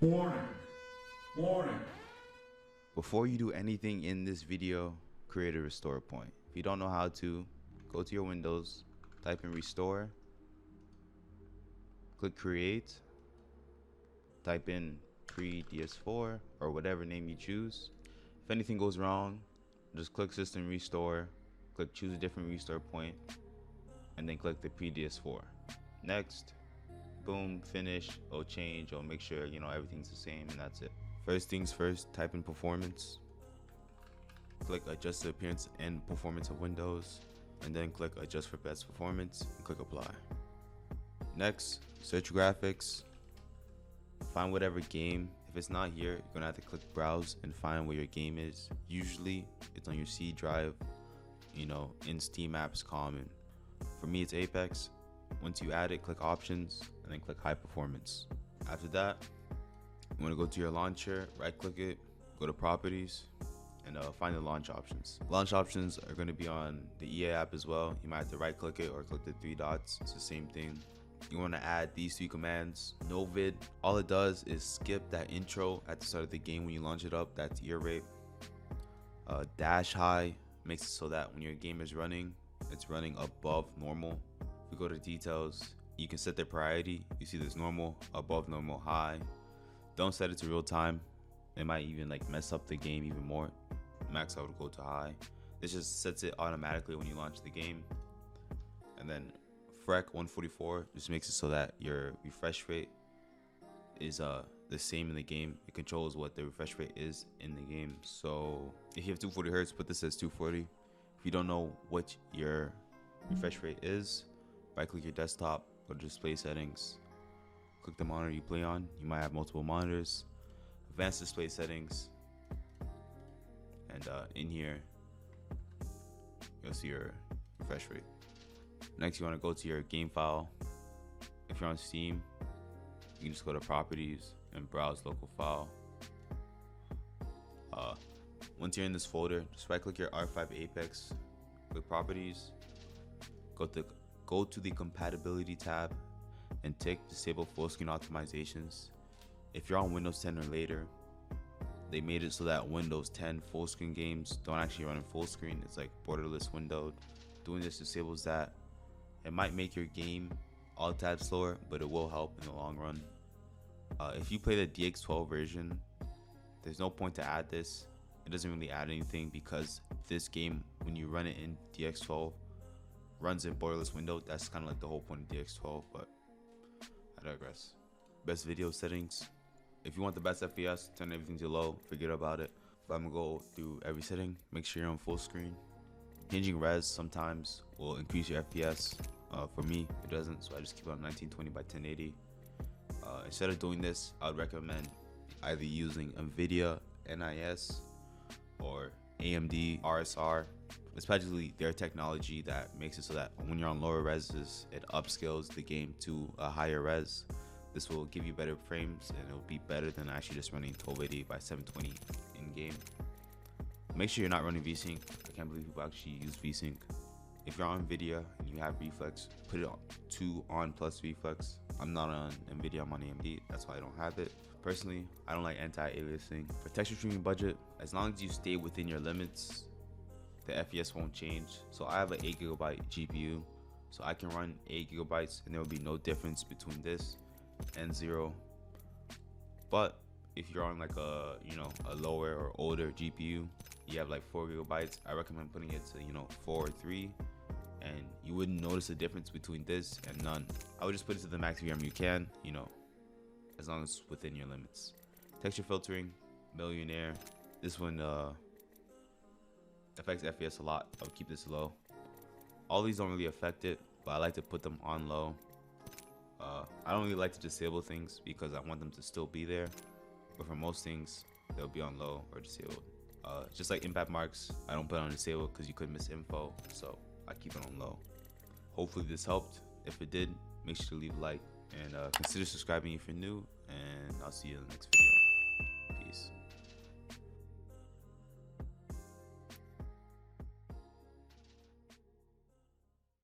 Warning. Warning. Before you do anything in this video, create a restore point. If you don't know how to, go to your Windows, type in restore, click create, type in pre-DS4 or whatever name you choose. If anything goes wrong, just click system restore, click choose a different restore point, and then click the pre-DS4. Next, boom, finish, it'll change, it'll make sure everything's the same, and that's it. First things first, type in performance, click adjust the appearance and performance of Windows, and then click adjust for best performance and click apply. Next, search graphics, find whatever game. If it's not here, you're gonna have to click browse and find where your game is. Usually it's on your C drive, in Steam apps common. For me, it's Apex. Once you add it, click options and then click high performance. After that, you want to go to your launcher, right click it, go to properties, and find the launch options. Launch options are going to be on the EA app as well. You might have to right click it or click the three dots. It's the same thing. You want to add these three commands. No vid, all it does is skip that intro at the start of the game when you launch it up. That's ear rape. Dash high makes it so that when your game is running, it's running above normal. If we go to details, you can set the priority. You see this normal, above normal, high. Don't set it to real time. It might even mess up the game even more. Max out would go to high. This just sets it automatically when you launch the game. And then FREC 144 just makes it so that your refresh rate is the same in the game. It controls what the refresh rate is in the game. So if you have 240 hertz, put this as 240. If you don't know what your refresh rate is, right click your desktop, go to display settings, click the monitor you play on. You might have multiple monitors. Advanced display settings, and in here you'll see your refresh rate. Next, you want to go to your game file. If you're on Steam, you can just go to properties and browse local file. Once you're in this folder, just right click your R5 Apex, click properties, go to the compatibility tab and tick disable full screen optimizations. If you're on Windows 10 or later, they made it so that Windows 10 full screen games don't actually run in full screen. It's like borderless windowed. Doing this disables that. It might make your game all tabs slower, but it will help in the long run. If you play the DX12 version, there's no point to add this. It doesn't really add anything because this game, when you run it in DX12, runs in borderless window. That's kind of like the whole point of DX12, but I digress. Best video settings. If you want the best FPS, turn everything to low, forget about it. But I'm gonna go through every setting, make sure you're on full screen. Changing res sometimes will increase your FPS. For me, it doesn't, so I just keep it on 1920 by 1080. Instead of doing this, I would recommend either using NVIDIA NIS or AMD RSR. It's basically their technology that makes it so that when you're on lower reses, it upscales the game to a higher res. This will give you better frames and it'll be better than actually just running 1280 by 720 in game. Make sure you're not running VSync. I can't believe people actually use VSync. If you're on NVIDIA and you have reflex, put it on to on plus reflex. I'm not on NVIDIA, I'm on AMD. That's why I don't have it. Personally, I don't like anti-aliasing. For texture streaming budget, as long as you stay within your limits, the FPS won't change. So I have an 8GB GPU, so I can run 8GB and there will be no difference between this and 0. But if you're on a lower or older GPU, you have 4GB, I recommend putting it to 4 or 3, and you wouldn't notice a difference between this and none. I would just put it to the max VRAM you can, as long as it's within your limits. Texture filtering, Millionaire. This one affects FPS a lot. I would keep this low. All these don't really affect it, but I like to put them on low. I don't really like to disable things because I want them to still be there, but for most things they'll be on low or disabled. Just like impact marks, I don't put it on disable because you could miss info, so I keep it on low. Hopefully this helped. If it did, make sure to leave a like and consider subscribing if you're new, and I'll see you in the next video.